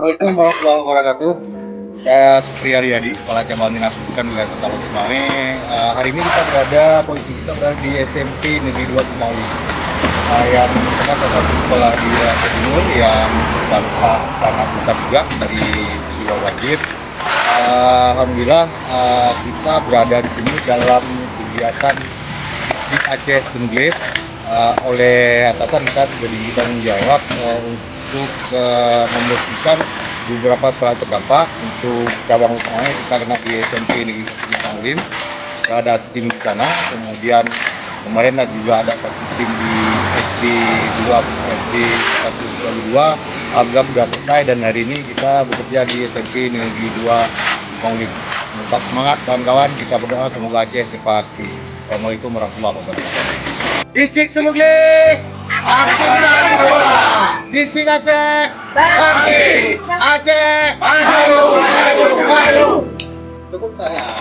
Assalamualaikum warahmatullahi wabarakatuh. Saya Supri Aryadi, Kepala Cabang Dinas Pendidikan Wilayah Kota Lombok Mare. Hari ini posisi kita berada di SMP Negeri 2 Tumauli. Yang merupakan salah satu sekolah di wilayah Timur yang terdampak sangat besar juga dari peristiwa banjir. Alhamdulillah kita berada di sini dalam kegiatan di Aceh Sengges. Oleh atasan kita sudah ditanggung jawab untuk membersihkan beberapa sekolah terdampak. Untuk cabang utamanya kita kena di SMP Negeri 1 Tumauli. Ada tim di sana, kemudian kemarin juga ada satu tim di SD 1 Alhamdulillah sudah selesai, dan hari ini kita bekerja di SMP Negeri 2 Tumauli. Tetap semangat kawan-kawan, kita berdoa semoga Aceh cepat pulih. Assalamualaikum warahmatullahi wabarakatuh. Distrik Semugli, Aceh Bola. Distrik Aceh, Aceh, maju, maju, maju. Cukup saya.